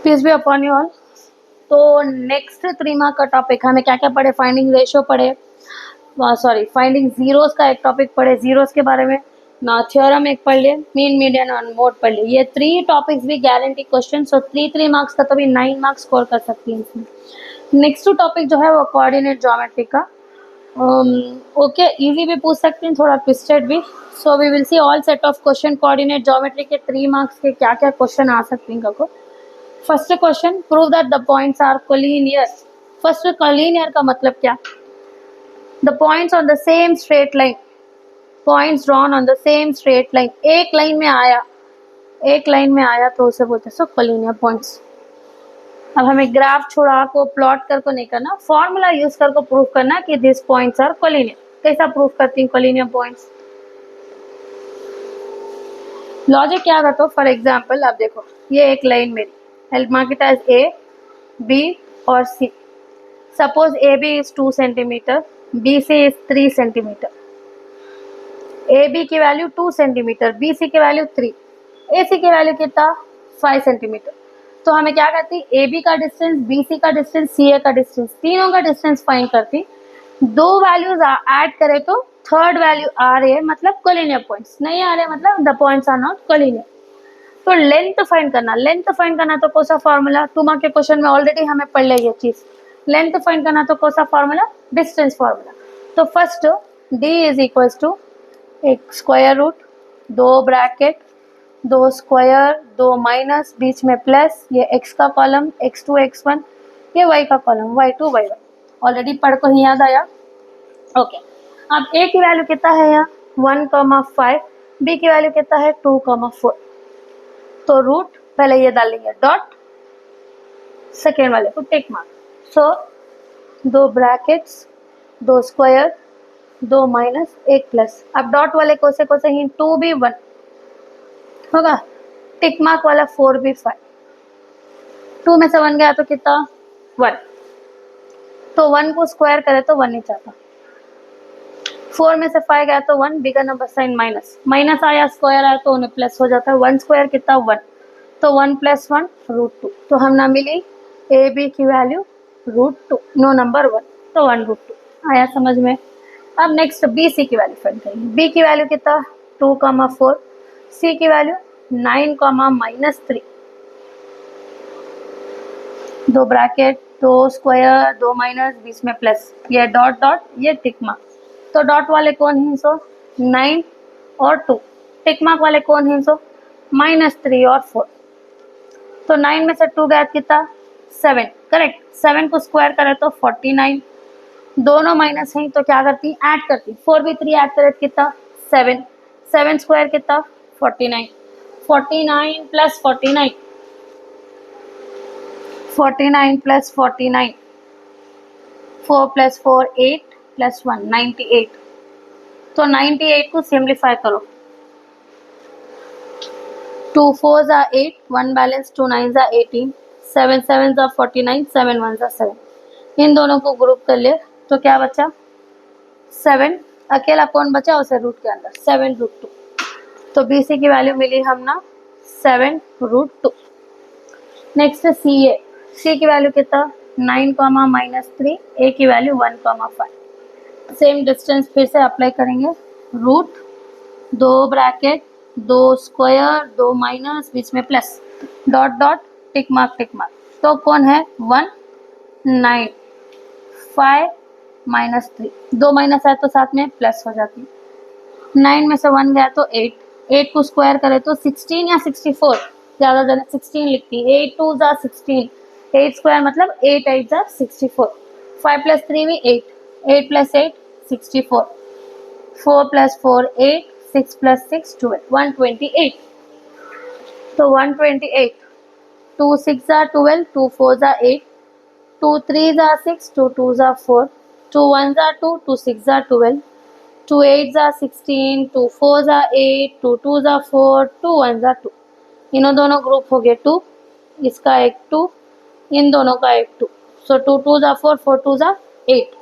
Piece भी upon you all. तो next 3 mark का टॉपिक हमें क्या क्या पढ़े, फाइंडिंग रेशियो पढ़े, सॉरी फाइंडिंग जीरोस का एक टॉपिक पढ़े, जीरोस के बारे में ना, थ्योरम एक पढ़ लिए, मीन मीडियन और मोड पढ़ लिए। ये 3 टॉपिक्स भी गारंटी क्वेश्चन, सो 3 मार्क्स का, तभी 9 मार्क्स स्कोर कर सकती हैं इसमें। नेक्स्ट टॉपिक जो है वो कोऑर्डिनेट ज्योमेट्री का, ओके इजी भी पूछ सकते हैं, थोड़ा ट्विस्टेड भी। So we will see all set of question coordinate geometry के 3 मार्क्स के क्या क्या क्वेश्चन आ सकते हैं इनको। First question, prove that the points are collinear. First collinear का मतलब क्या, the points on the same straight line, points drawn on the same straight line, एक लाइन में आया तो उसे बोलते हैं सो कोलिनियर पॉइंट्स। अब हमें ग्राफ छोड़ा को प्लॉट कर को नहीं करना, फॉर्मूला यूज कर को प्रूफ करना कि दिस पॉइंट्स आर कोलिनियर। कैसा प्रूफ करती हैं कोलिनियर पॉइंट्स, लॉजिक क्या था। तो फॉर एग्जांपल आप देखो, ये एक लाइन मेरी, help mark it as A, B और C. Suppose A B is 2 centimetre, B C is 3 centimetre. A B की वैल्यू 2 सेंटीमीटर, बी सी की वैल्यू 3, ए सी की वैल्यू कितना 5 सेंटीमीटर। तो हमें क्या करती, ए बी का डिस्टेंस, बी सी का डिस्टेंस, सी ए का डिस्टेंस, तीनों का डिस्टेंस फाइंड करती। दो वैल्यूज ऐड करें तो थर्ड वैल्यू आ रही है, मतलब कोलिनियर पॉइंट्स, नहीं आ रहे मतलब the points are not collinear. तो लेंथ फाइंड करना तो कौन सा फॉर्मूला, 2 मार्क के क्वेश्चन में ऑलरेडी हमें पढ़ लिया ये चीज। लेंथ फाइंड करना तो कौन सा फॉर्मूला, डिस्टेंस फॉर्मूला। तो first d is equal to एक square root, 2 bracket, 2 square, 2 minus, बीच में प्लस, ये x का कॉलम x2 x1, ये y का कॉलम y2 y1, ऑलरेडी पढ़ को ही याद आया। ओके, अब a की वैल्यू कितना है यहाँ 1,5, b की वैल्यू कितना है 2,4। तो रूट पहले ये डालेंगे, डॉट सेकेंड वाले को टिक मार्क। सो 2 ब्रैकेट्स, 2 स्क्वायर, 2 माइनस, 1 प्लस। अब डॉट वाले कोसे ही 2 भी 1 होगा, टिक मार्क वाला 4 भी 5, 2 में से 1 गया तो कितना 1। तो 1 को स्क्वायर करे तो 1 नहीं चाहता, 4 में से 5 गया तो 1, bigger number sign minus, minus आया स्क्वायर आया तो उन्हें प्लस हो जाता है। 1 स्क्वायर कितना 1, तो 1 + 1 √2। तो हम ना मिली ए बी की वैल्यू √2, नो नंबर 1, तो 1 √2 आया समझ में। अब नेक्स्ट बी सी की वैल्यू फाइंड करेंगे। बी की वैल्यू कितना 2,4, सी की वैल्यू 9, -3, 2 ब्रैकेट, 2 स्क्वायर, 2 माइनस, बीच में प्लस, ये डॉट डॉट, ये टिक मार्क। तो डॉट वाले कौन हैं सो 9 और 2, टिक मार्क वाले कौन हैं सो -3 और 4। तो 9 में से 2 गया कितना 7, करेक्ट। 7 को स्क्वायर करे तो 49, दोनों माइनस हैं तो क्या करती ऐड करती, 4 भी 3 ऐड करे कितना 7, 7 स्क्वायर कितना 49, 49 + 49, 49 + 49, 4 + 4 8 + 1 98। तो 98 को सिंप्लीफाई करो, 2 4s are 8, 1 balance, 2 9s are 18, 7 7s are 49, 7 1s are 7। इन दोनों को ग्रुप कर ले तो क्या बचा 7, अकेला कौन बचा उसे रूट के अंदर 7 √2। तो बी सी की वैल्यू मिली हम ना 7 √2। नेक्स्ट सी ए, सी की वैल्यू कितना 9, -3, ए की वैल्यू 1,5। सेम डिस्टेंस फिर से अप्लाई करेंगे, रूट, 2 ब्रैकेट, 2 स्क्वायर, 2 माइनस, बीच में plus, dot dot, tick mark. तो कौन है 1 9 5 -3, 2 माइनस है तो साथ में प्लस हो जाती है। 9 में से 1 गया तो 8, 8 को स्क्वायर करे तो 16 या 64, ज़्यादा ज़्यादा 16 लिखती है, 8 2s are 16, 8 स्क्वायर मतलब 8 8s are 64, 5 + 3 भी 8, 8 + 8 64, 4 + 4 8, 6 + 6 12, 128। तो 128, 2 6s are 12, 2 4s are 8, 2 3s are 6, 2 2s are 4, 2 1s are 2, 2 6s are 12, 2 8s are 16, 2 4s are 8, 2 2s are 4, 2 1s are 2। इन्हों दोनों ग्रुप हो गए 2, इसका एक 2, इन दोनों का एक 2, सो 2 2s are 4, 4 2s are 8,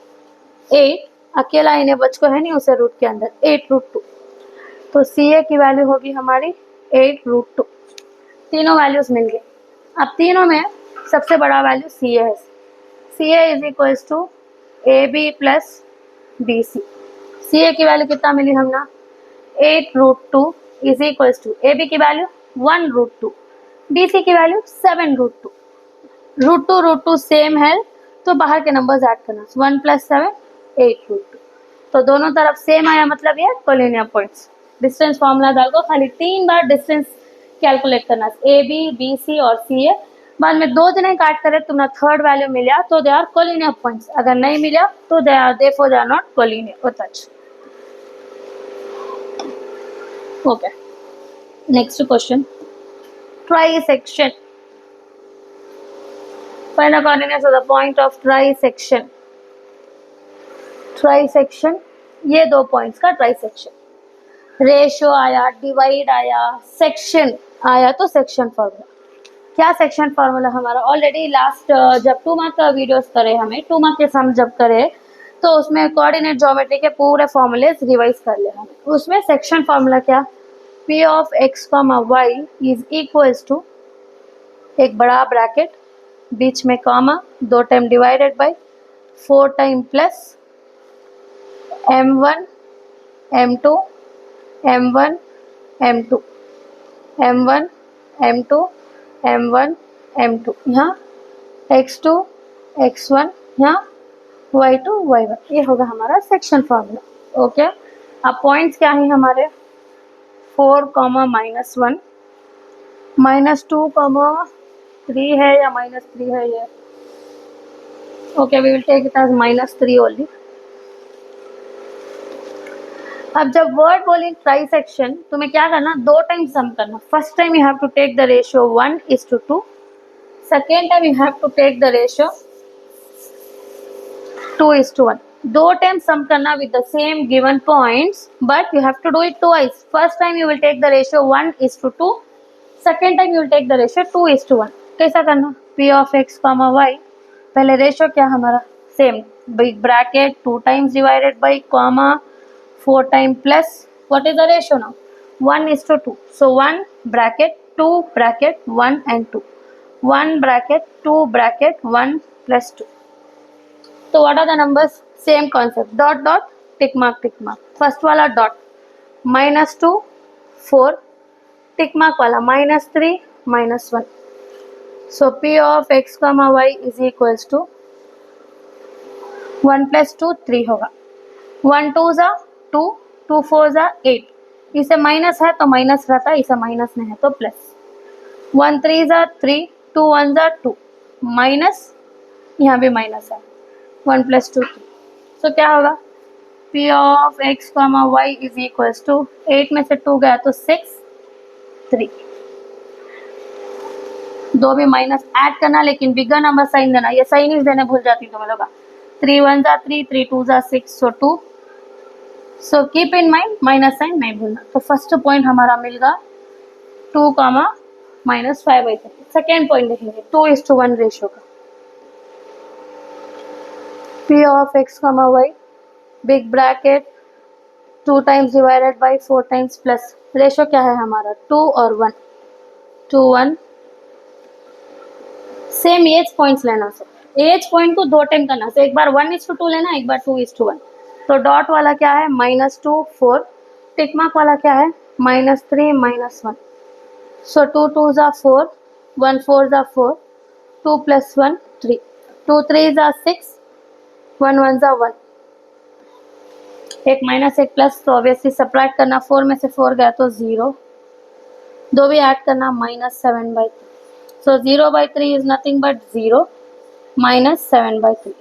8 अकेला इन्हें बच को है नहीं उसे रूट के अंदर 8 √2। तो सी ए की वैल्यू होगी हमारी 8 √2। तीनों वैल्यूज मिल गए। अब तीनों में सबसे बड़ा वैल्यू सी है, C A is equals to A B plus B C. C A की वैल्यू कितना मिली हमने 8√2 is equals to A B की वैल्यू 1√2, बी सी की वैल्यू 7√2। √2 सेम है तो बाहर के नंबर्स ऐड करना, 1 + 7 8√2। तो दोनों तरफ सेम आया, मतलब ये कोलिनियर पॉइंट्स। डिस्टेंस फॉर्मूला डाल को खाली 3 बार डिस्टेंस कैलकुलेट करना, ए बी, बी सी और सी ए। बाद में 2 जने काट करे तुम्हें थर्ड वैल्यू मिला तो दे आर कोलिनियर पॉइंट्स, अगर नहीं मिला तो they are not collinear. Touch okay. Next question, trisection. Find the coordinates of the point of trisection. Trisection, ये 2 पॉइंट्स का ट्राइसेक्शन। रेशियो आया, डिवाइड आया, सेक्शन आया, तो सेक्शन फॉर्मूला क्या? सेक्शन फॉर्मूला हमारा ऑलरेडी लास्ट जब 2 मार्क का वीडियोस करे, हमें 2 मार्क के सम जब करे तो उसमें कोऑर्डिनेट ज्योमेट्री के पूरे फॉर्मूलेस रिवाइज कर ले हमें। उसमें सेक्शन फॉर्मूला क्या? P of x, y is equals to एक बड़ा ब्रैकेट, बीच में comma, 2 time divided by 4 time plus m1 m2 m1 m2 m1 m2 m1 m2, यहाँ x2 x1, यहाँ y2 y1। ये होगा हमारा सेक्शन फॉर्मूला। ओके, अब पॉइंट्स क्या है हमारे 4, -1, -2, 3 है या -3 है ये? Okay, we will take it as -3 only. अब जब वर्ड बोली ट्राइसेक्शन, तुम्हें क्या करना, 2 टाइम सम करना। First time you have to take the ratio 1:2, second time you have to take the ratio 2:1। 2 time sum करना with the same given points, but you have to do it twice. First time you will take the ratio 1:2, second time you will take the ratio 2:1। कैसा करना? P of x, y, पहले ratio क्या हमारा same, big bracket 2 times divided by comma 4 time plus, what is the ratio now 1:2। So 1 bracket 2 bracket 1 and 2, 1 bracket 2 bracket 1 + 2। तो what are the numbers? Same concept, dot dot tick mark. First वाला dot -2 4, tick mark वाला -3 -1। So P of x, y is equals to 1 + 2 3 होगा, 1 2 2, 2 4 8। इसे minus है तो minus रहता है, इसे माइनस नहीं है तो प्लस। 1 3 3, 2 1 2, माइनस, यहाँ भी माइनस है, 1 + 2 3। सो क्या होगा? P of x, y is equals to 8 में से 2 गया तो 6 3, 2 भी माइनस ऐड करना, लेकिन बिगर नंबर साइन देना। ये साइन ही देने भूल जाती तुम लोग। 3 1 3, 3 2 6, so 2। So keep in mind minus sign नहीं भूलना। तो फर्स्ट पॉइंट हमारा मिलेगा 2, -5/3। सेकेंड पॉइंट देखेंगे 2:1 रेशियो का। P of x, y, big bracket 2 times divided by 4 times plus, ratio क्या है हमारा 2 और 1, 2 1। सेम एज पॉइंट्स लेना, सब एज पॉइंट को 2 टाइम करना। तो एक बार 1:2 लेना, एक बार 2:1। तो डॉट वाला क्या है -2 4, टिक मार्क वाला क्या है -3 -1। सो 2 2 4, 1 4 4, 2 + 1 3, 2 3 6, 1 1 1। एक माइनस एक प्लस, तो ऑब्वियसली सब्ट्रैक्ट करना, 4 में से 4 गया तो 0, 2 भी ऐड करना -7/3। So 0/3 is nothing but 0 -7/3।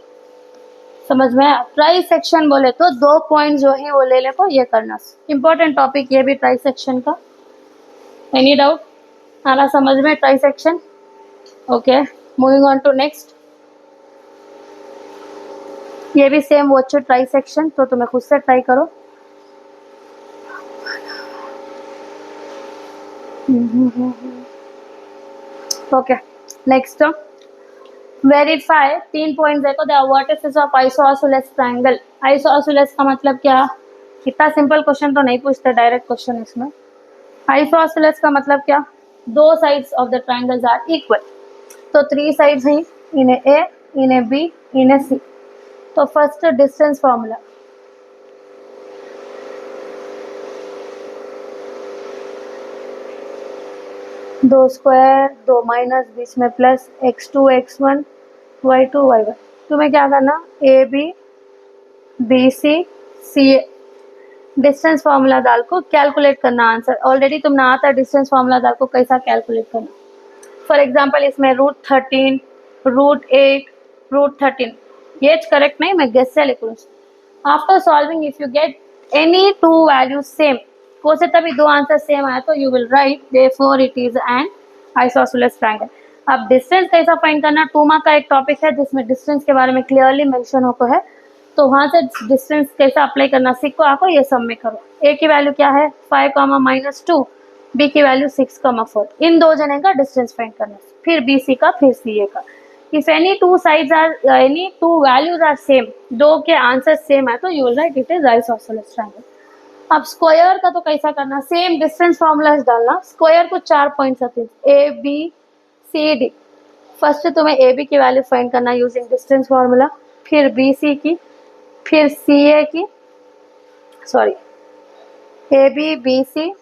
समझ में आया? ट्राइसेक्शन बोले तो 2 पॉइंट जो है वो ले ले को ये करना। इंपॉर्टेंट टॉपिक ये भी ट्राइसेक्शन का। एनी डाउट आ रहा समझ में trisection? Okay, moving on to next. ये भी सेम वॉच ट्राइसेक्शन, तो तुम्हें खुद से ट्राई करो। ओके, नेक्स्ट वेरीफाई 3 पॉइंट देखो। The vertices of isosceles triangle. Isosceles का मतलब क्या? इतना सिंपल क्वेश्चन तो नहीं पूछते, डायरेक्ट क्वेश्चन इसमें। आइसोसेलेस का मतलब क्या? 2 sides of the triangles are equal. तो 3 साइड्स हैं, इन्हें ए, इन्हें बी, इन्हें सी। तो फर्स्ट डिस्टेंस फॉर्मूला, दो स्क्वायर, दो माइनस, बीच में plus, x2 x1 y2 y1। तुम्हें क्या करना, A B B C C A, distance formula डाल को कैलकुलेट करना आंसर। ऑलरेडी तुमने आता है डिस्टेंस फार्मूला डाल को कैसा कैलकुलेट करना। फॉर एग्जांपल इसमें √13, √8, √13, ये करेक्ट नहीं, मैं गेस से लिखूँ। After solving if you get any two values same, को से तभी दो आंसर सेम आया तो you will right therefore it is an isosceles triangle. अब डिस्टेंस कैसा फाइंड करना, 2 मार्क का एक टॉपिक है जिसमें डिस्टेंस के बारे में क्लियरली मेंशन होता है, तो वहां से डिस्टेंस कैसा अप्लाई करना सीखो। आपको ये सब में करो। ए की वैल्यू क्या है 5, -2, बी की वैल्यू 6, 4, इन दो जने का डिस्टेंस फाइंड करना, फिर बी सी का, फिर सी ए का। If any two sides are, any two values are same, दो के आंसर सेम है तो you will write it is isosceles triangle. अब स्क्वायर का तो कैसा करना, सेम डिस्टेंस फॉर्मूला डालना। स्क्वायर को 4 पॉइंट्स आते हैं, A B C D. First तुम्हें ए बी की वैल्यू फाइंड करना यूजिंग डिस्टेंस फॉर्मूला, फिर बी सी की, फिर सी ए की, sorry A B B C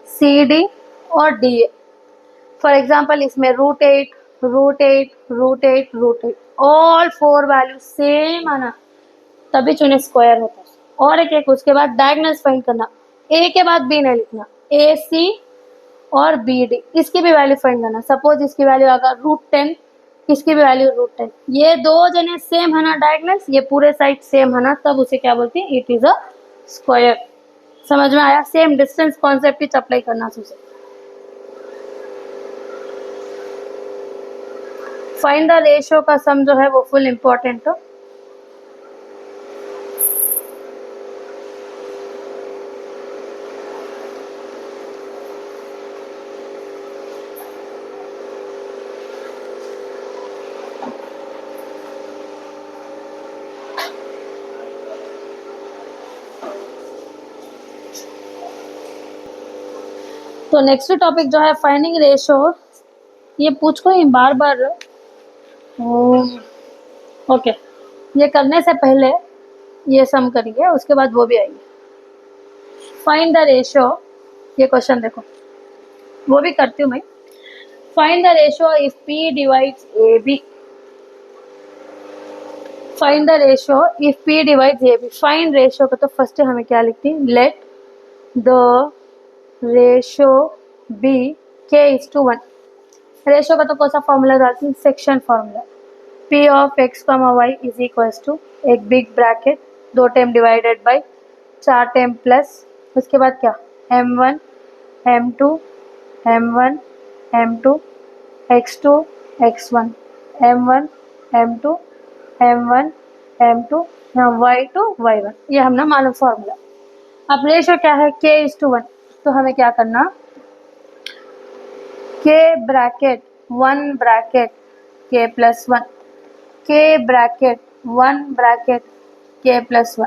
C D और डी ए। फॉर एग्जाम्पल इसमें √8, √8, √8, √8, ऑल 4 वैल्यू सेम आना तभी चुने स्क्वायर होता है। और एक उसके बाद डायगोनल्स फाइंड करना, ए के बाद बी नहीं लिखना, ए सी और बी डी, इसकी भी वैल्यू फाइंड करना। सपोज इसकी वैल्यू अगर √10, इसकी भी वैल्यू √10, ये दो जने सेम है ना डायगोनल्स, ये पूरे साइड सेम है ना, तब उसे क्या बोलती है, इट इज अ स्क्वायर। समझ में आया, सेम डिस्टेंस कॉन्सेप्ट ही अप्लाई करना उसे। फाइंड द रेशियो का सम जो है वो फुल इंपॉर्टेंट हो। तो नेक्स्ट टॉपिक जो है फाइंडिंग रेशियो, ये पूछ को ही बार बार। ओके, ये करने से पहले ये सम करिए, उसके बाद वो भी आएगी। फाइंड द रेशियो, ये क्वेश्चन देखो, वो भी करती हूँ मैं। Find the ratio if P divides A B. Find the ratio if P divides A B. Find ratio का तो फर्स्ट हमें क्या लिखती है, let the ratio be k:1। Ratio का तो कौन सा फॉर्मूला डालती है, section formula. p of x, y is equals to एक big bracket, 2 time divided by 4 time plus, उसके बाद क्या, m1 m2 m1 m2 x2 x1 m1 m2 m1 m2 यहाँ y2 y1, ये हमने मालूम फॉर्मूला। अब रेशियो क्या है k:1, तो हमें क्या करना, k bracket 1 bracket k+1, k bracket 1 bracket k+1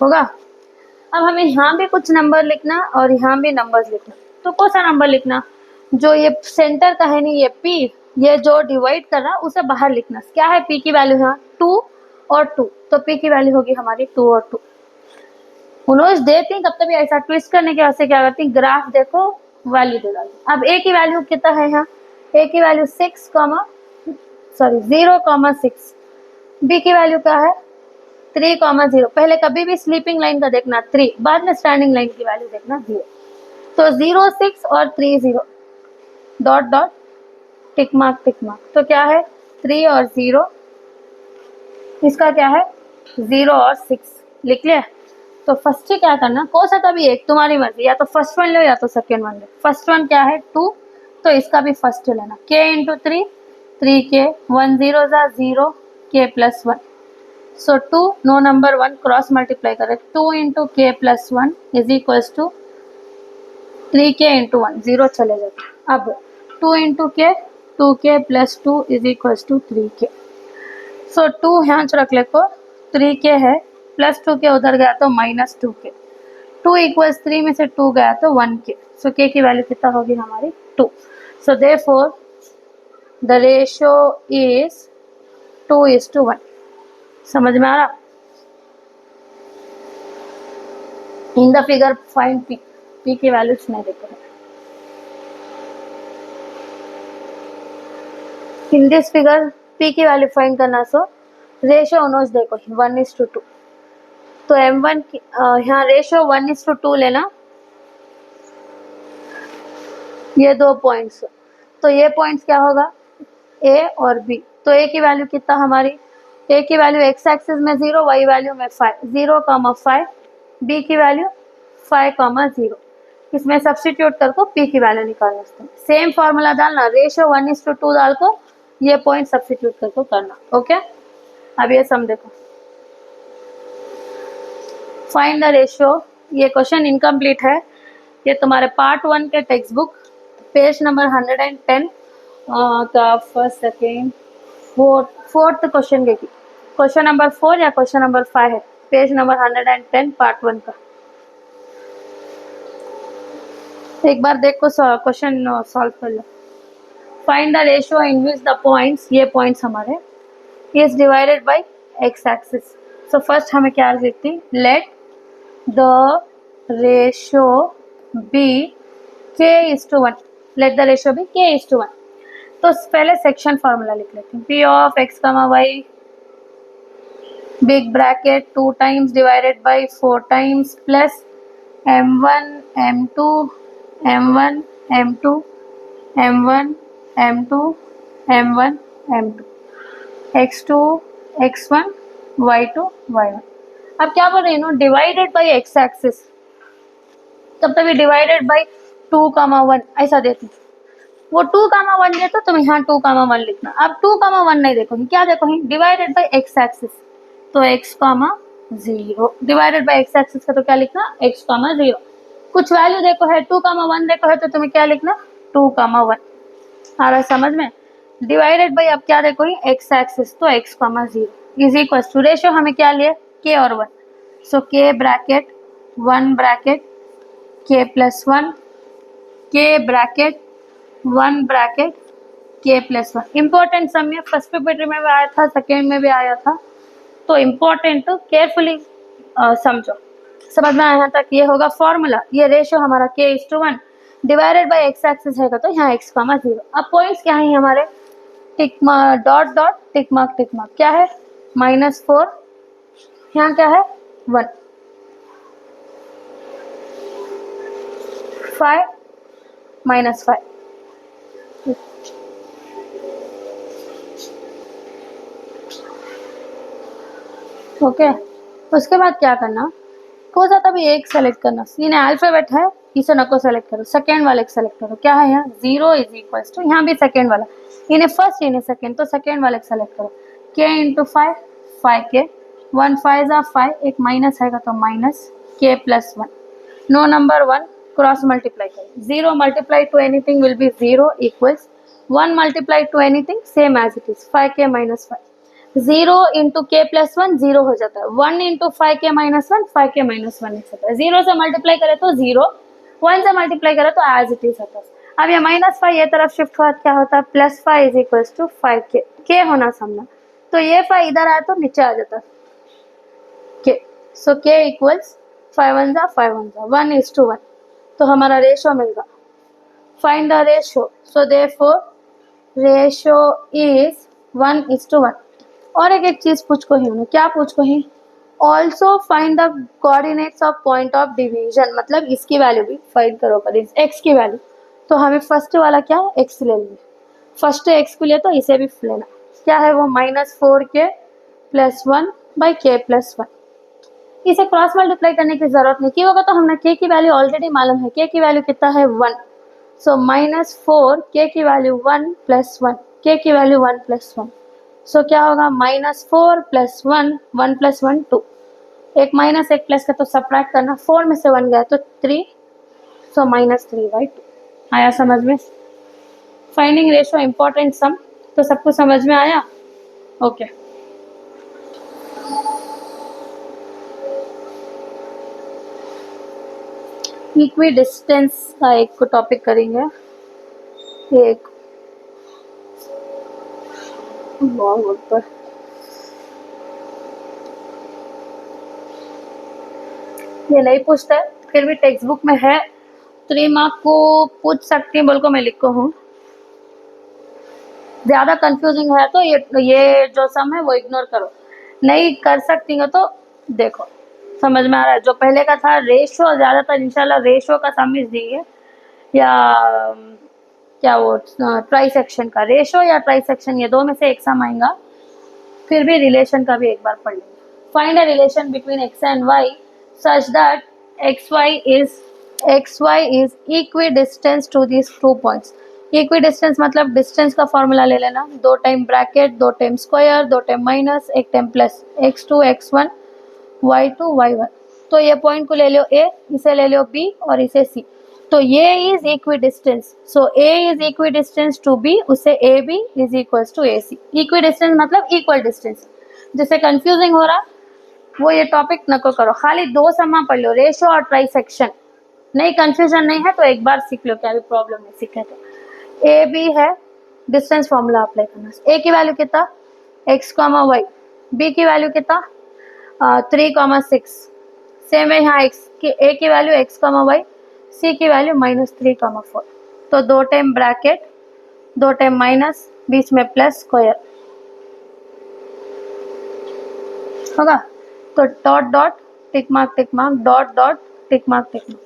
होगा। अब हमें यहाँ भी कुछ नंबर लिखना और यहाँ भी नंबर्स लिखना। तो कौन सा नंबर लिखना, जो ये सेंटर का है नहीं, ये p, ये जो डिवाइड कर रहा उसे बाहर लिखना। क्या है p की वैल्यू, यहाँ 2 और 2, तो p की वैल्यू होगी हमारी 2 और 2। उन्होंने देती हैं, कब तक भी ऐसा ट्विस्ट करने के वास्ते क्या करती हैं, ग्राफ देखो वैल्यू दे डालती। अब a की वैल्यू कितना है, यहाँ a की वैल्यू 0,6, b की वैल्यू क्या है 3,0। पहले कभी भी स्लीपिंग लाइन का देखना 3, बाद में स्टैंडिंग लाइन की वैल्यू देखना 0। तो 0, 6 और 3, 0, डॉट डॉट टिक मार्क। तो क्या है 3 और 0, इसका क्या है 0 और 6, लिख लिया। तो फर्स्ट क्या करना, कौन सा तभी एक, तुम्हारी मर्जी, या तो फर्स्ट वन लो या तो सेकेंड वन लो। फर्स्ट वन क्या है 2, तो इसका भी फर्स्ट लेना, k × 3, 3k, 1 0 0, k+1। सो 2, नो नंबर 1 क्रॉस मल्टीप्लाई करें, 2 × k+1 is equals to 3k × 1, 0 चले जाते। अब 2 × k, 2k + 2 is equals to 3k। So 2 यहाँ रख ले को, 3k है, +2k उधर गया तो -2k, 2 = 3 में से 2 गया तो 1k। सो k की वैल्यू कितना होगी हमारी 2। So therefore the ratio is 2:1। समझ में आ रहा? In the figure find P, P की वैल्यूज नहीं देखो। इन दिस फिगर पी की वैल्यू फाइंड करना, सो रेशियो ओनोज देखो 1:2। तो m1 की यहाँ रेशियो 1:2 लेना, ये दो पॉइंट्स। तो ये पॉइंट्स क्या होगा, ए और बी। तो ए की वैल्यू कितना हमारी, ए की वैल्यू एक्स एक्सिस में 0, वाई वैल्यू में 5, 0,5। बी की वैल्यू 5,0। इसमें सब्स्टिट्यूट कर को पी की वैल्यू निकालना। सेम फॉर्मूला डालना, रेशियो 1:2 डाल को ये पॉइंट सब्स्टिट्यूट कर को करना। ओके, अब ये सम देखो, फाइंड द रेशियो। ये क्वेश्चन इनकम्प्लीट है, ये तुम्हारे पार्ट 1 के टेक्स्ट बुक पेज नंबर 110 का फर्स्ट सेकेंड फोर्थ क्वेश्चन के क्वेश्चन नंबर 4 या क्वेश्चन नंबर 5 है, पेज नंबर 110 पार्ट 1 का। एक बार देखो क्वेश्चन सॉल्व कर लो। Find the ratio in which the points, ये पॉइंट्स हमारे, is divided by X axis. So first हमें क्या लिखती, let the ratio be k:1। Let the ratio be k:1। तो पहले सेक्शन फार्मूला लिख लेते हैं, P of X comma Y big bracket 2 times divided by 4 times plus m1 m2 m1 m2 m1 m2 m1 m2 x2 x1 y2 y1। अब क्या बोल रही हूँ, डिवाइडेड बाय एक्स एक्सिस, तब तभी डिवाइडेड बाय 2,1 ऐसा देती। वो 2,1 देता तो यहाँ 2,1 लिखना। अब 2,1 नहीं देखोगे, क्या देखोगे, डिवाइडेड बाय एक्स एक्सिस, तो x,0 divided by X axis का तो क्या लिखना, x,0। कुछ वैल्यू देखो है 2,1 देखो है तो तुम्हें क्या लिखना 2,1। आ रहा है समझ में? डिवाइडेड बाय अब क्या देखो एक्स एक्सिस, तो x,0 is equal two ratio हमें क्या लिए k और 1। So k bracket 1 bracket k+1 k bracket 1 bracket k+1। Important sum में फर्स्ट पेपर में भी आया था, सेकेंड में भी आया था, तो इम्पोर्टेंट तो केयरफुली समझो। समझ में आया तक? ये होगा फॉर्मूला, ये रेशियो हमारा k:1 divided by X axis है तो यहाँ x,0। अब पॉइंट्स क्या है हमारे, tick mark dot dot tick mark क्या है -4, यहाँ क्या है 1, 5 -5। ओके, उसके बाद क्या करना, को जाता भी एक सेलेक्ट करना, इन्हें अल्फाबेट है इसे नको सेलेक्ट करो, सेकेंड वाले सेलेक्ट करो, क्या है यहाँ 0 इज इक्वल टू, यहाँ भी सेकेंड वाला, इन्हें फर्स्ट इन्हें सेकेंड, तो सेकेंड वाले सेलेक्ट करो, k इंटू 5 5k 1 5 5, एक माइनस आएगा तो minus k+1। No number 1 cross multiply करो, 0 multiply to anything will be 0 equals 1 multiply to anything same as it is 5k - 5। 0 into k+1 0 हो जाता है, 1 इंटू 5k - 1 5k - 1 होता है। 0 से मल्टीप्लाई करे तो 0, 1 से मल्टीप्लाई करे तो एज इट इज होता है। अब ये -5 ये तरफ शिफ्ट हुआ क्या होता है, +5 is equal to 5k, k होना सामना, तो ये 5 इधर आया तो नीचे आ जाता k। सो k इक्वल्स 5 1 1:1, तो हमारा रेशियो मिलेगा। Find the ratio, so therefore ratio is 1:1। और एक चीज पूछ को ही उन्हें क्या पूछ को ही, also find the coordinates of point of division, मतलब इसकी वैल्यू भी फाइंड करो कर एक्स की वैल्यू। तो हमें फर्स्ट वाला क्या है एक्स ले लेंगे, फर्स्ट एक्स को लिए तो इसे भी लेना, क्या है वो -4k + 1 / k+1। इसे क्रॉस मल्टीप्लाई करने की जरूरत नहीं, क्यों होगा तो हमने k की वैल्यू ऑलरेडी मालूम है, k की वैल्यू कितना है 1, सो -4 k की वैल्यू 1 + 1 k की वैल्यू 1 + 1, सो क्या होगा -4 + 1 1 + 1 2, एक माइनस एक प्लस का तो सब्ट्रैक्ट करना, 4 में से 1 गया तो 3, सो -3/2। आया समझ में? फाइंडिंग रेशियो इंपॉर्टेंट सम, तो सबको समझ में आया? ओके इक्वी डिस्टेंस का एक टॉपिक करेंगे, एक अल्लाहु अकबर। ये नहीं पूछता है, फिर भी टेक्स्ट बुक में है, 3 मार्क को पूछ सकती हूँ बोल को मैं लिखो हूँ। ज़्यादा कंफ्यूजिंग है तो ये जो सम है वो इग्नोर करो, नहीं कर सकती हो तो देखो समझ में आ रहा है। जो पहले का था रेशियो, ज़्यादातर इंशाल्लाह रेशियो का सम इज देंगे, या क्या वो ट्राई सेक्शन का रेशियो या ट्राई सेक्शन, ये दो में से एक सम आएगा। फिर भी रिलेशन का भी एक बार पढ़ लेंगे। Find a relation between X and Y such that X Y is equidistant to this 2 points. Equidistant मतलब डिस्टेंस का फॉर्मूला ले लेना, 2 time bracket, 2 time square, 2 time minus, 1 time plus, x2 x1 y2 y1। तो ये point को ले लो a, इसे ले लो b और इसे c। तो ये is equidistant, so a is equidistant to b, उसे ab is equals to ac। Equidistant मतलब इक्वल डिस्टेंस। जिसे कंफ्यूजिंग हो रहा वो ये टॉपिक नको करो, खाली 2 समा पढ़ लो, रेशियो और ट्राई सेक्शन। नहीं कंफ्यूजन नहीं है तो एक बार सीख लो, क्या भी प्रॉब्लम नहीं सीखे तो। ए बी है, डिस्टेंस फॉर्मूला अप्लाई करना। ए की वैल्यू कितना x, y, b की वैल्यू कितना 3, 6। सेम है यहाँ x की, a की वैल्यू x, y, c की वैल्यू -3, 4। तो 2 टाइम ब्रैकेट, 2 टाइम माइनस, बीच में प्लस, स्क्वायर होगा। तो dot dot tick mark dot dot tick mark.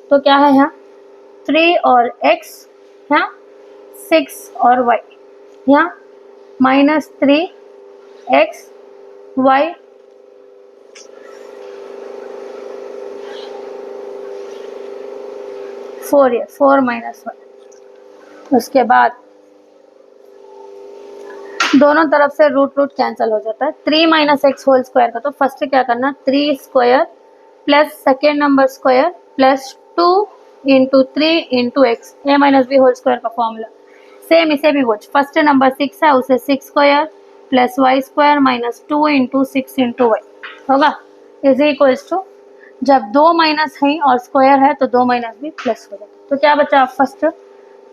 तो क्या है यहाँ 3 और x, यहाँ 6 और y, यहाँ -3x y 4, ये 4 - 1। उसके बाद दोनों तरफ से रूट कैंसिल हो जाता है। 3 - x होल स्क्वायर का, तो फर्स्ट क्या करना 3 square plus second number square plus 2 into 3 into X, A minus B whole square का फॉर्मूला। सेम इसे भी वॉच, फर्स्ट नंबर 6 है उसे 6 square plus Y square minus 2 into 6 into Y होगा, इज इक्वल्स टू, जब 2 minus है और square है तो 2 माइनस भी प्लस हो जाता है। तो क्या बचा first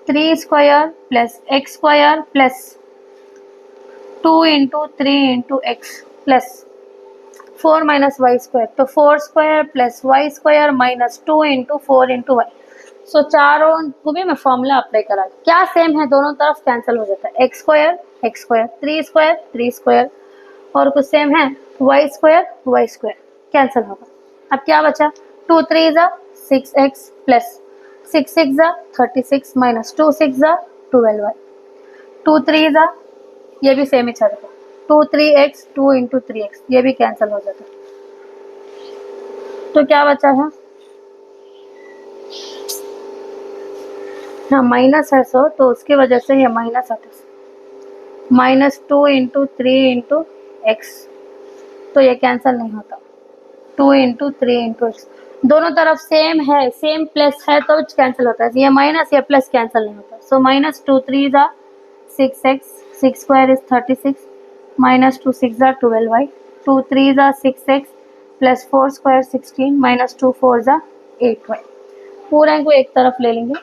3 square plus X square plus 2 into 3 into X plus 4 minus Y square, तो 4 square plus Y square minus 2 into 4 into Y. So चारों को भी मैं फॉर्मूला अप्लाई करा, क्या सेम है, दोनों तरफ कैंसिल हो जाता है। एक्स स्क्वायर 3 स्क्वायर और कुछ सेम है, वाई स्क्वायर कैंसिल होगा। अब क्या बचा 2 3 जा 6x प्लस 6 6 जा 36 माइनस 2 6 जा 12y, 2 3 जा, ये भी सेम ही चलेगा, 2 3x 2 इंटू 3x, ये भी कैंसिल हो जाता है। तो क्या बचा है, हाँ माइनस है सो, तो उसकी वजह से ये माइनस आता है, -2 इंटू 3 इंटू एक्स, तो ये कैंसिल नहीं होता। 2 इंटू 3 इंटू एक्स, दोनों तरफ सेम है, सेम प्लस है तो कैंसिल होता है, ये माइनस या प्लस कैंसिल नहीं होता। सो -2 3 जा 6x, 6 स्क्वायर इज 36 माइनस 2 6 जा 12y, 2 3 जा 6x प्लस 4 स्क्वायर 16 माइनस 2 4 जा 8y। पूरा को एक तरफ ले लेंगे,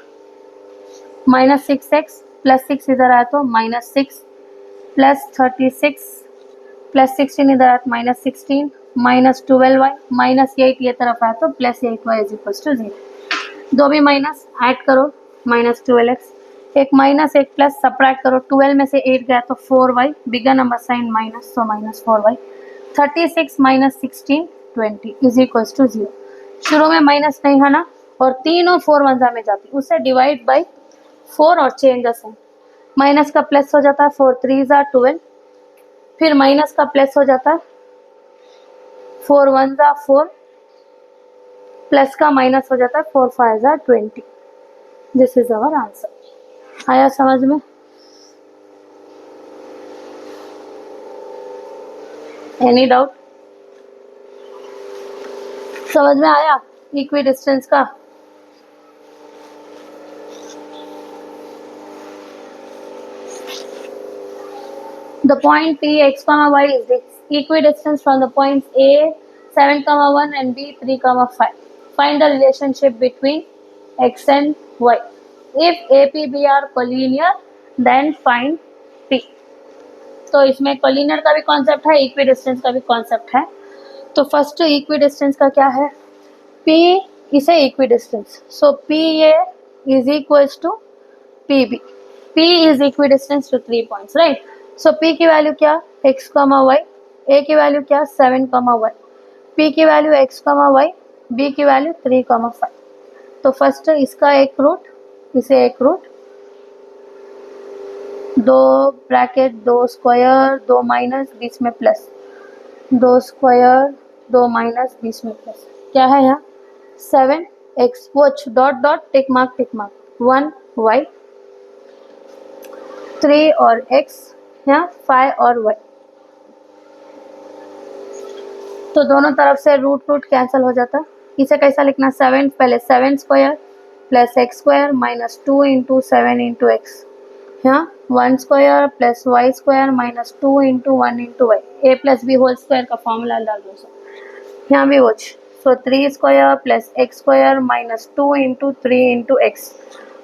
-6x प्लस 6 इधर आया तो -6 प्लस 36 प्लस 16 इधर आया तो -16 माइनस 12y -8 ये तरफ आया तो +8y इज इक्वल टू 0। दो भी माइनस ऐड करो -12x, एक माइनस एक प्लस सब्ट्रैक्ट करो, 12 में से 8 गया तो 4y, bigger number sign minus, so -4y। 36 minus 16 20 is equal to 0। शुरू में माइनस नहीं है ना, और तीनों 4 वंजा में जाती, उसे डिवाइड बाई 4 और चेंज द साइन, माइनस का प्लस हो जाता है 4 3 जा 12, फिर माइनस का प्लस हो जाता है 4 1 जा 4, प्लस का माइनस हो जाता है 4 5 जा 20। This is our answer. आया समझ में? Any doubt? समझ में आया इक्वी डिस्टेंस का? The point P x, y is the equidistance from the points A 7, 1 and B 3, 5. Find the relationship between x and y. If A, P, B are collinear, then find P. तो इसमें collinear का भी concept है, equi distance का भी concept है। तो first equi distance का क्या है, P is a equidistance. So PA is equals to PB. P is equidistance to 3 points, right? So P की वैल्यू क्या, x, y, A की वैल्यू क्या 7, y, P की वैल्यू x, y, B की value 3, 5। तो फर्स्ट इसका एक root, इसे एक रूट, 2 ब्रैकेट 2 स्क्वायर 2 माइनस बीच में प्लस, 2 स्क्वायर 2 माइनस बीच में प्लस, क्या है यहाँ 7x, watch dot dot tick mark 1y, 3 और x, यहाँ 5 और y। तो दोनों तरफ से रूट रूट कैंसिल हो जाता। इसे कैसा लिखना, 7 पहले 7 square plus x square minus 2 into 7 into X, यहाँ 1 square plus y square minus 2 into 1 into Y, a plus B whole square का फॉर्मूला डाल दो। यहाँ भी watch, so 3 square plus x square minus 2 into 3 into x,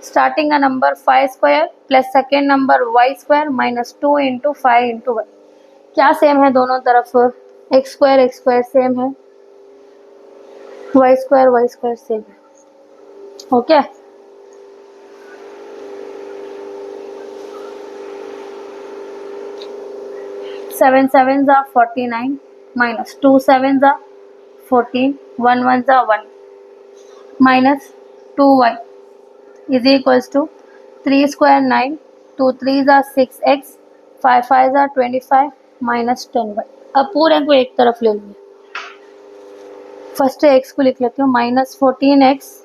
starting a number 5 square plus second number y square minus 2 into 5 into y, क्या same है दोनों तरफ, x square same है, y square सेम है, ओके। सेवन 7 जा 49 minus 2 7 जा 14, 1 1 जा 1 minus 2y is equals to 3 square 9, 2 3 जा 6x, 5 5 जा 25 माइनस 10y। अब पूरे को एक तरफ ले लेंगे, फर्स्ट x को लिख लेती हूँ, माइनस 14x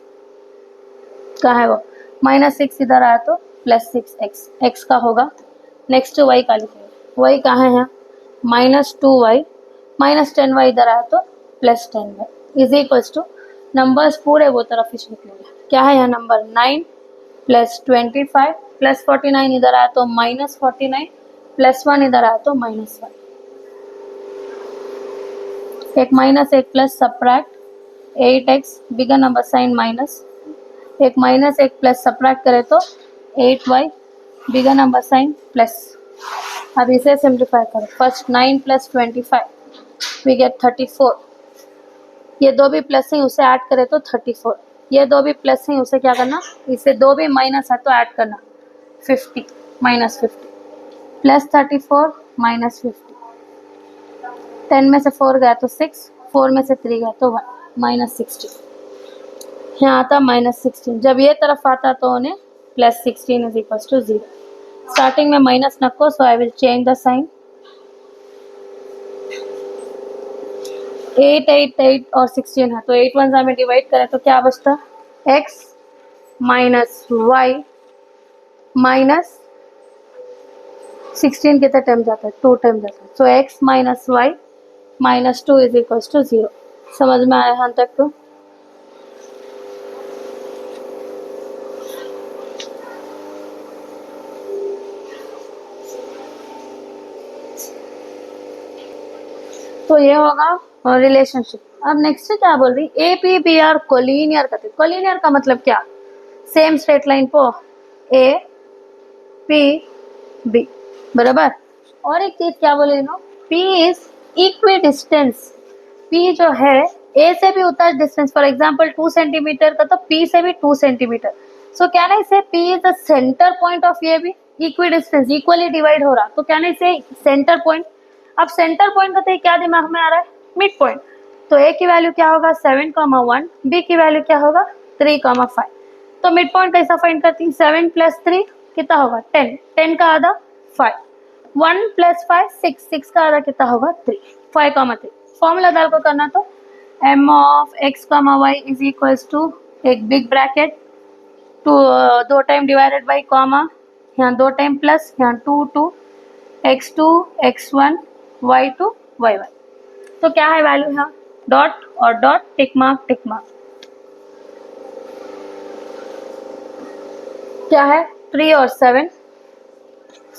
कहाँ है वो, माइनस 6 इधर आया तो प्लस 6x, x का होगा। नेक्स्ट y का लिखेंगे, y कहाँ है यहाँ, माइनस 2y माइनस 10y इधर आया तो plus 10y is equals to, numbers पूरे वो तरफ ही लिख लेंगे, क्या है यहाँ नंबर 9 प्लस 25 प्लस 49 इधर आया तो माइनस 49 प्लस 1 इधर आया तो माइनस 1, एक माइनस एक plus subtract 8x bigger number sign minus, एक माइनस एक प्लस सब्ट्रैक्ट करे तो 8y बिगर नंबर साइन प्लस। अब इसे सिंप्लीफाई करो, फर्स्ट 9 प्लस 25 वी गेट 34, ये दो भी प्लस है उसे ऐड करें तो 34, ये दो भी प्लस है उसे क्या करना, इसे दो भी माइनस है तो ऐड करना 50 माइनस 50 प्लस 34 माइनस 50, 10 में से 4 गया तो 6, 4 में से 3 गया तो 1 माइनस 16, यहाँ आता माइनस 16, जब ये तरफ आता तो उन्हें plus 16 is equal to 0। Starting में माइनस नको, so I will change the sign, 8 8 8 और 16 है तो 8 1 में डिवाइड करें तो क्या बचता, x माइनस वाई माइनस 16 कितने टाइम जाता है, 2 टाइम जाता है, so x minus Y minus 2 is equal to 0। समझ में आया यहाँ तक तो? तो ये होगा रिलेशनशिप। अब नेक्स्ट क्या बोल रही, A P B are collinear करते, कोलिनियर का मतलब क्या, सेम स्ट्रेट लाइन पो ए पी बी बराबर। और एक चीज क्या बोले no, P is equidistant, P जो है ए से भी उतना डिस्टेंस, फॉर एग्जाम्पल 2 सेंटीमीटर का तो पी से भी 2 सेंटीमीटर, सो क्या नहीं से P is the centre point of A B, equidistant equally divide हो रहा तो क्या नहीं से सेंटर पॉइंट। अब सेंटर पॉइंट का क्या दिमाग में आ रहा है, मिड पॉइंट, तो ए की वैल्यू क्या होगा 7, 1, बी की वैल्यू क्या होगा 3, 5, तो मिड पॉइंट कैसा फाइंड करती हूँ, 7 प्लस 3 कितना होगा 10, 10 का आधा 5, 1 प्लस 5 6, 6 का आधा कितना होगा 3, 5, 3। फॉर्मूला डाल को करना तो m of x, y is equals to एक big bracket to 2 time divided by comma, यहाँ 2 टाइम प्लस, यहाँ 2 x2 x1 y2 y1, तो क्या है वैल्यू यहाँ डॉट और डॉट टिक मार्क, क्या है 3 और 7,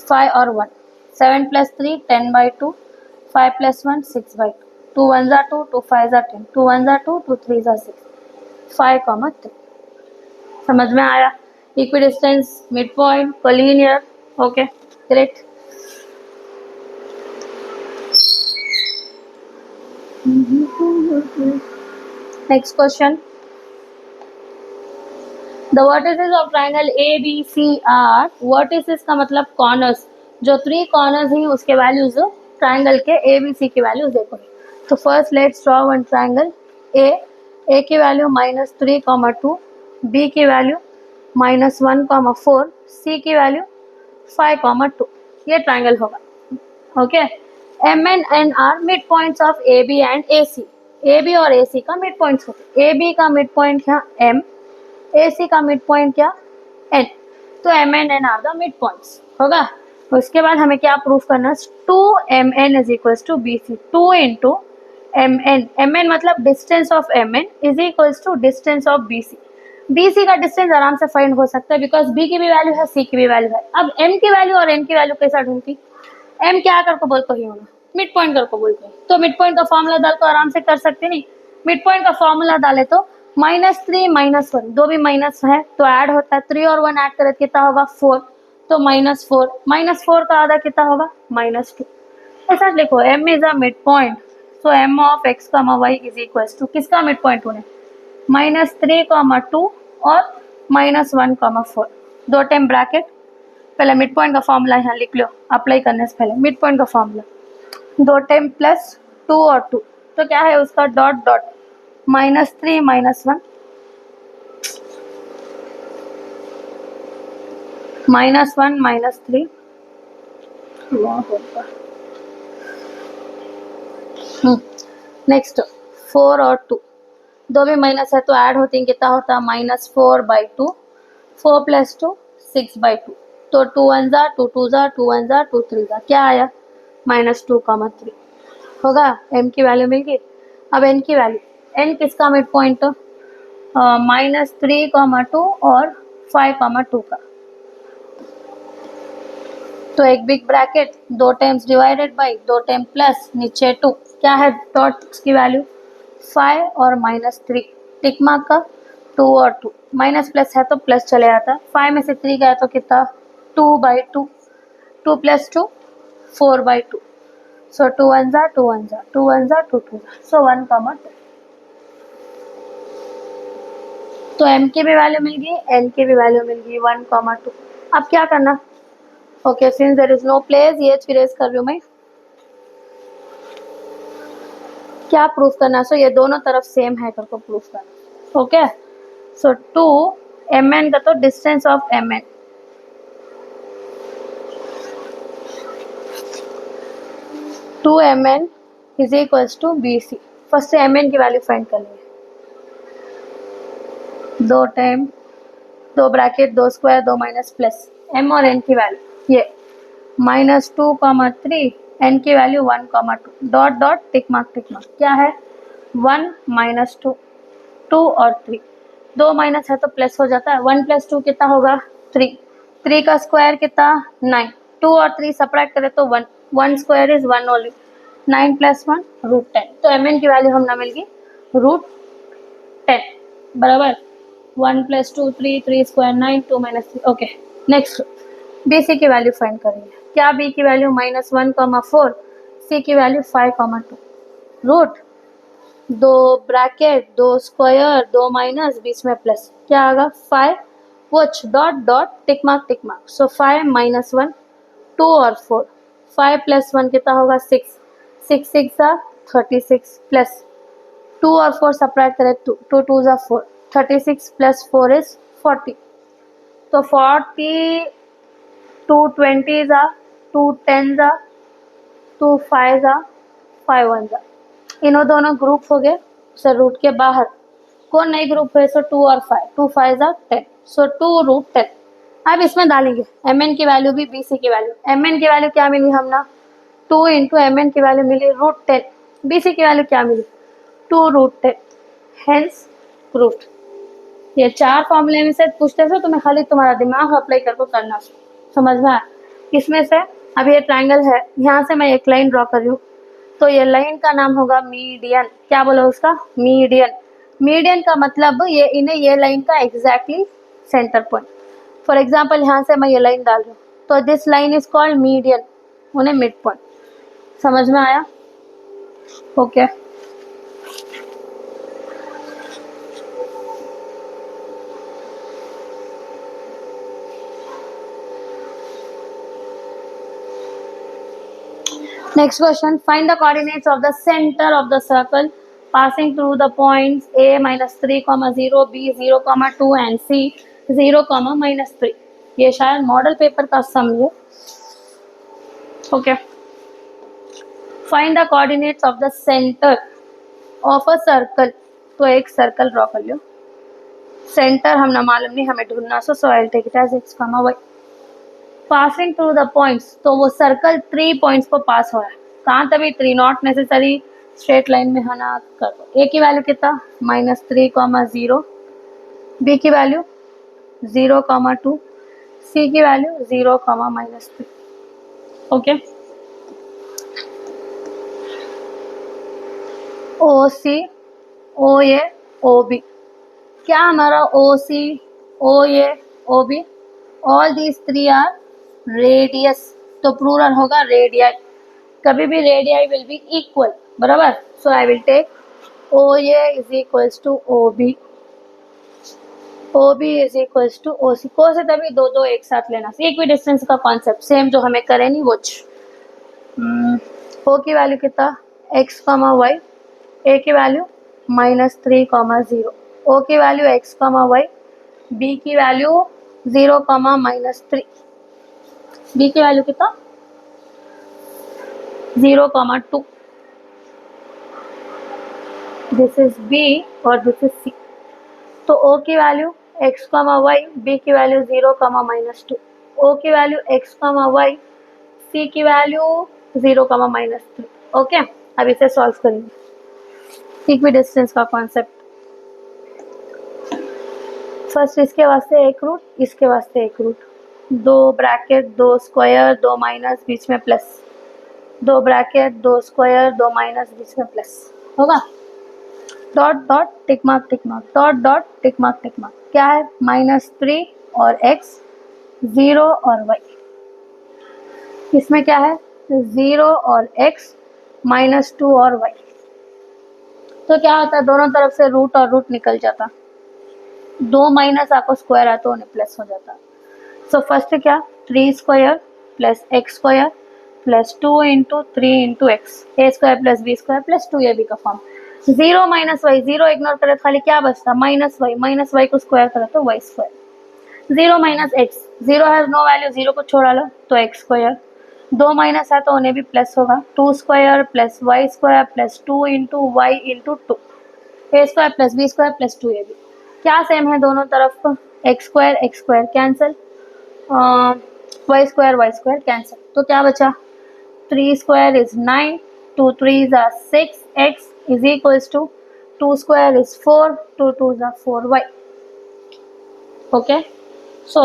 5 और 1, 7 प्लस 3 10/2, 5 प्लस 1 6/2, 2 1 जा 2, 2 5 जा 10, 2 1 जा 2, 2 3 जा 6, 5, 3। समझ में आया, equidistant, mid point, collinear, okay great. Next question, the vertices of triangle A B C are, vertices का मतलब कॉर्नर्स, जो 3 कॉर्नर्स हैं उसके वैल्यूज ट्राइंगल के ए बी सी की वैल्यूज देखो। तो first let's draw one triangle A की वैल्यू -3, 2, बी की वैल्यू -1, 4, सी की वैल्यू 5, 2, ये ट्राइंगल होगा। Okay, M N N R mid points of A B and A C, A B और ए सी का मिड पॉइंट्स होते हैं। A B का मिड पॉइंट क्या एम, ए सी का मिड पॉइंट क्या एन, तो M N N R the mid points होगा। उसके बाद हमें क्या प्रूफ करना है, 2mn is equals to B C, 2 into M N मतलब distance of M N is equals to distance of B C. B C का डिस्टेंस आराम से फाइंड हो सकता है बिकॉज बी की भी वैल्यू है, सी की भी वैल्यू है। अब एम की वैल्यू और एन की वैल्यू कैसा ढूंढती, एम क्या कर को बोलते ही होना, मिड पॉइंट कर को बोलते हैं, तो मिड पॉइंट का फॉर्मूला डाल को आराम से कर सकते नहीं। मिड पॉइंट का फॉर्मूला डाले तो -3 -1, दो भी माइनस है तो ऐड होता है, 3 और 1 ऐड करे कितना होगा 4, तो -4 का आधा कितना होगा -2। ऐसा लिखो, m is a mid point, so m of x, y is equal to किसका मिड पॉइंट होने, -3, 2 और -1, 4, दो टाइम ब्रैकेट। पहले मिड पॉइंट का फॉर्मूला यहाँ लिख लो, अप्लाई करने से पहले मिड पॉइंट का फॉर्मूला, दो टाइम +2 और 2, तो क्या है उसका डॉट डॉट -3 -1 -1 -3 नेक्स्ट 4 और 2, दो भी माइनस है तो ऐड होती है, कितना होता है -4/2, 4 + 2 6/2, तो 2 1 जा 2 2 जा 2 1 जा 2 3 जा, क्या आया -2, 3 होगा। m की वैल्यू मिल गई। अब n की वैल्यू, n किसका मिड पॉइंट, -3, 2 और 5, 2 का, तो एक बिग ब्रैकेट, दो टाइम्स डिवाइडेड बाई, दो टाइम प्लस, नीचे 2, क्या है डॉट की वैल्यू 5 और -3, टिक मार्क का 2 और 2, माइनस प्लस है तो प्लस चले जाता है, 5 में से 3 गया तो कितना 2/2, 2 + 2 4/2, सो 2 1 जा 2 1 जा 2 1 जा 2 2 जा, सो 1, 2। तो m की भी वैल्यू मिल गई, n की भी वैल्यू मिल गई 1, 2। अब क्या करना, okay since there is no place, ये इरेज कर रही हूँ मैं, क्या प्रूफ करना, सो ये दोनों तरफ सेम है करके प्रूफ करना। ओके, सो 2mn का तो distance of mn, to mn is equals to bc। First से mn की वैल्यू फाइंड कर लेंगे, दो टाइम, दो ब्रैकेट, दो स्क्वायर, दो माइनस प्लस, m और n की वैल्यू ये -2, 3, n की value 1, 2, dot dot tick mark, क्या है 1 -2, 2 और 3, दो माइनस है तो प्लस हो जाता है, 1 + 2 कितना होगा 3, 3 का स्क्वायर कितना 9, 2 और 3 सब्ट्रैक्ट करें तो 1, 1 स्क्वायर इज 1 ओनली, 9 + 1 √10, तो mn की वैल्यू हमने मिल गई √10 बराबर 1 + 2 3, 3 स्क्वायर 9, 2 - 3। ओके, नेक्स्ट bc की वैल्यू फाइंड करेंगे, क्या b की वैल्यू -1, 4, c की वैल्यू 5, 2, रूट, दो ब्रैकेट, दो स्क्वायर, दो माइनस, बीच में प्लस, क्या आएगा 5, watch dot dot tick mark, so 5 -1 2 और 4, 5 + 1 कितना होगा 6, 6 6 36 प्लस 2 और 4 सब्ट्रैक्ट करें 2, 2 2 4, 36 + 4 इज 40, तो 40, 2 20 2 10 2 5 5 1, इन्हों दोनों ग्रुप हो गए, सो रूट के बाहर कौन नई ग्रुप है, सो 2 और 5, 2 5 10, सो 2 √10। अब इसमें डालेंगे mn की वैल्यू भी bc की वैल्यू, mn की वैल्यू क्या मिली हमने 2 इंटू mn की वैल्यू मिली √10, bc की वैल्यू क्या मिली 2 √10, हेंस रूट। ये चार फॉर्मूले में से पूछते थे, तुम्हें खाली तुम्हारा दिमाग अप्लाई करके करना, समझ में आया। इसमें से अब ये ट्राइंगल है, यहाँ से मैं एक लाइन ड्रॉ कर रही हूँ, तो ये लाइन का नाम होगा मीडियन, क्या बोलो उसका मीडियन। मीडियन का मतलब ये इन्हें ये लाइन का exactly centre point, for example यहाँ से मैं ये लाइन डाल रही हूँ, तो this line is called median, उन्हें मिड पॉइंट, समझ में आया। Okay, Next question, find the coordinates of the center of the circle passing through the points a minus 3 comma 0, b 0 comma 2 and c 0 comma minus 3. ये शायद model paper का सम है. Okay, find the coordinates of the centre of a circle. तो एक circle draw कर लो. Centre हमने मालूम नहीं, हमें ढूंढना. So I will take it as x comma y. Passing through the points, तो वो सर्कल 3 पॉइंट्स को पास हो रहा है. कहाँ तभी 3, नॉट नेसेसरी स्ट्रेट लाइन में है ना. कर दो. ए की वैल्यू कितना, -3 comma 0, बी की वैल्यू 0 comma 2, सी की value 0 comma -3. Okay, O C, O A, O B. क्या हमारा O C, O A, O B, all these 3 are radius. तो प्लूरल होगा रेडियाई. कभी भी रेडियाई विल बी इक्वल, बराबर. So I will take O A is equals to O B, O B is equals to O C. को से तभी दो दो एक साथ लेना. इक्वी डिस्टेंस का कॉन्सेप्ट सेम जो हमें करे नहीं वो. ओ की वैल्यू कितना, x comma y, ए की वैल्यू -3 comma 0, ओ की value x comma y, B की वैल्यू 0 comma -3, बी की वैल्यू कितना 0 comma 2. दिस इज बी और दिस इज सी. तो ओ की value x comma y, B की वैल्यू 0 comma -2, ओ की value x comma y, C की वैल्यू 0 comma -3. ओके, अब इसे सॉल्व करेंगे. इक्वी डिस्टेंस का कॉन्सेप्ट. फर्स्ट इसके वास्ते एक रूट, इसके वास्ते एक रूट. 2 ब्रैकेट 2 स्क्वायर 2 माइनस बीच में प्लस, 2 ब्रैकेट 2 स्क्वायर 2 माइनस बीच में प्लस होगा. Dot dot tick mark tick mark, dot dot tick mark टिक मार्क. क्या है, -3 और x, 0 और y. इसमें क्या है, 0 और x, -2 और y. तो क्या होता है, दोनों तरफ से रूट और रूट निकल जाता. 2 माइनस आपको स्क्वायर आता है, प्लस हो जाता. सो फर्स्ट क्या, 3 square plus x square plus 2 into 3 into X, A square plus B square plus 2ab का फॉर्म. 0 माइनस वाई, 0 इग्नोर करे खाली क्या बचता, माइनस वाई को स्क्वायर करे तो Y square. 0 minus X, 0 has no value, 0 को छोड़ा लो तो एक्स स्क्वायर. 2 माइनस है तो उन्हें भी प्लस होगा. 2 square plus Y square plus 2 into Y into 2, A square plus B square plus 2ab. क्या सेम है दोनों तरफ, X square cancel, Y square cancel. तो क्या बचा, 3 square is 9, 2 3s are 6, x is equals to 2 square is 4, 2 2s are 4y. Okay, so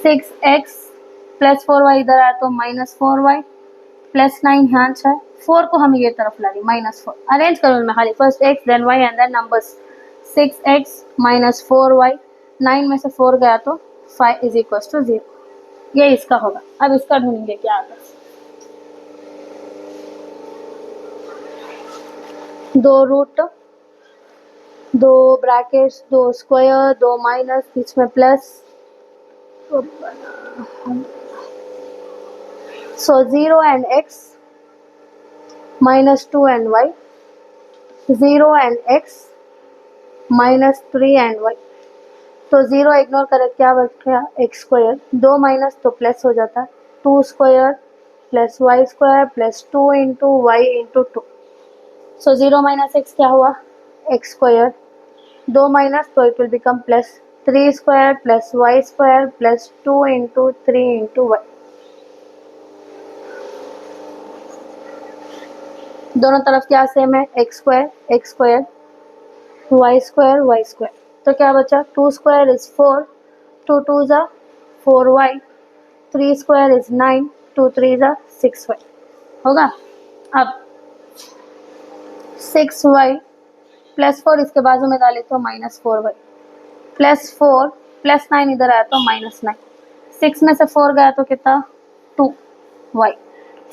6x plus 4y इधर आया तो -4y प्लस 9 यहाँ है. 4 को हम ये तरफ ला दी, -4. अरेंज करो मैं खाली, first x then y and then numbers. 6x -4y, 9 में से 4 गया तो 5 इज इक्वल्स टू 0. ये इसका होगा. अब इसका ढूंढेंगे क्या आता है. 2 रूट, 2 ब्रैकेट्स 2 स्क्वायर 2 माइनस बीच में plus. So 0 and x, -2 and y, 0 and x, -3 and y. तो 0 इग्नोर करे क्या बच गया, x स्क्वायर. 2 माइनस तो प्लस हो जाता है, 2 square plus Y square plus 2 into Y into 2. So 0 minus X क्या हुआ, एक्स स्क्वायर. 2 माइनस तो it will become plus 3 square plus Y square plus 2 into 3 into Y. दोनों तरफ क्या सेम है, एक्स स्क्वायर वाई स्क्वायर. तो क्या बचा, 2 square is 4, 2 2s are 4y, 3 square is 9, 2 3s are 6y होगा. अब 6y प्लस 4 इसके बाजू में डाले तो -4y प्लस 4 प्लस 9 इधर आया तो -9. 6 में से 4 गया तो कितना, 2y.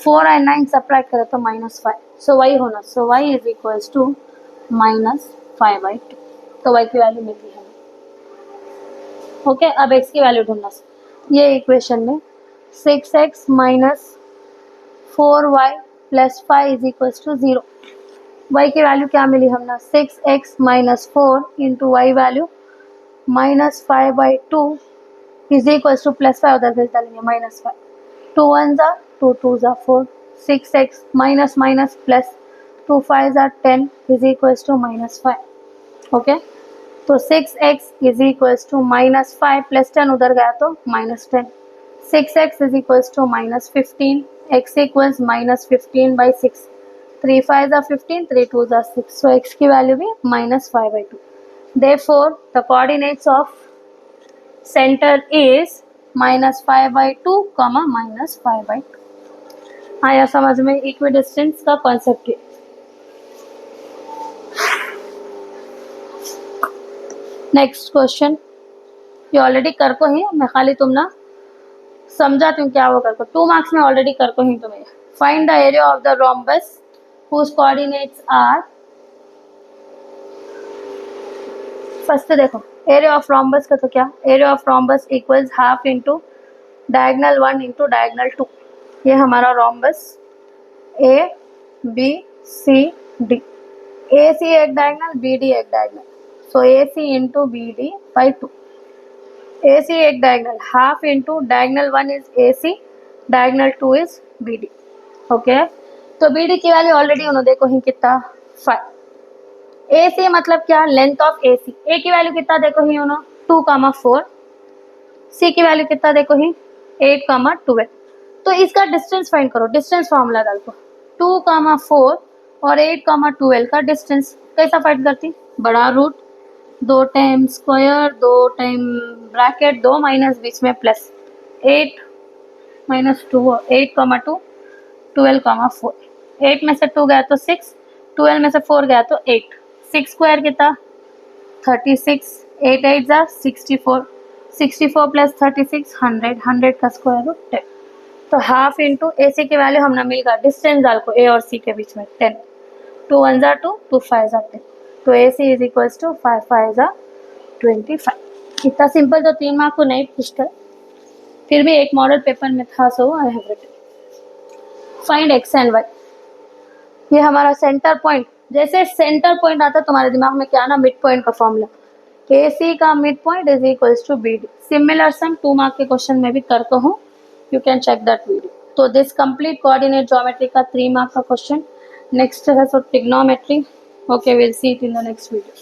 4 एंड 9 सब्ट्रैक्ट करे तो -5. सो y होना, सो y इज इक्वल्स टू -5/2. तो y की वैल्यू मिलती है. ओके, अब x की वैल्यू ढूंढना. ये इक्वेशन में 6x minus 4y plus 5 is equals to 0. y की वैल्यू क्या मिली हमने 6x minus 4 into y value minus 5/2 is equals to plus 5 उधर भेज डालेंगे minus 5. 2 1s are 2 2s are 4. 6x minus minus plus 2 5s are 10 is equals to minus 5. Okay. तो 6x is equals to minus 5 plus 10 उधर गया तो minus 10. 6x is equals to minus 15. x equals minus 15 by 6. 3 5s are 15, 3 2s are 6. So x की value भी minus 5/2. Therefore, the coordinates of center is minus 5/2, minus 5/2. आया समझ में equidistance का concept है. नेक्स्ट क्वेश्चन ये ऑलरेडी कर को ही मैं खाली तुम ना समझाती हूँ क्या वो कर को 2 मार्क्स में ऑलरेडी कर को ही तुम्हें. Find the area of the rhombus whose coordinates are. First देखो एरिया ऑफ रोम्बस का तो क्या area of rhombus equals half into diagonal 1 into diagonal 2. ये हमारा rhombus A B C D. A C एक डायगनल बी डी एक diagonal. So AC into BD by 2. AC एक diagonal half into diagonal 1 is AC, diagonal 2 is BD. Okay. तो BD की value already उन्होंने देखो ही कितना 5. AC मतलब क्या लेंथ ऑफ AC. A की वैल्यू कितना देखो ही उन्होंने 2, 4. C की वैल्यू कितना देखो ही 8, 12. तो इसका डिस्टेंस फाइंड करो. डिस्टेंस फॉर्मूला डाल को 2, 4 और 8, 12 का डिस्टेंस कैसा फाइंड करती. बड़ा root 2 time square 2 time bracket 2 minus बीच में प्लस 8 माइनस 2 8, 2 12, 4. 8 में से 2 गया तो 6, 12 में से 4 गया तो 8. 6 स्क्वायर कितना 36, 8 8 जा 64, 64 प्लस 36 100, 100 का स्क्वायर रूट 10. तो हाफ इंटू ए सी की वैल्यू हमने मिलकर डिस्टेंस डाल को ए और सी के बीच में 10. 2 1 जा 2, 2 5 जा 10. तो ए सी इज इक्वल्स टू 5 5 जा 25. इतना सिंपल तो 3 मार्क को नहीं पूछता, फिर भी एक मॉडल पेपर में था so I have written. Find X and Y. ये हमारा सेंटर पॉइंट. जैसे सेंटर पॉइंट आता है तुम्हारे दिमाग में क्या ना मिड पॉइंट का फॉर्मूला. ए सी का mid point is equals to B D. Similar sum 2 mark के क्वेश्चन में भी करता हूँ, you can check that video. तो दिस कंप्लीट कोऑर्डिनेट ज्योमेट्री का 3 मार्क का क्वेश्चन. नेक्स्ट है so trigonometry. Okay, we'll see it in the next video.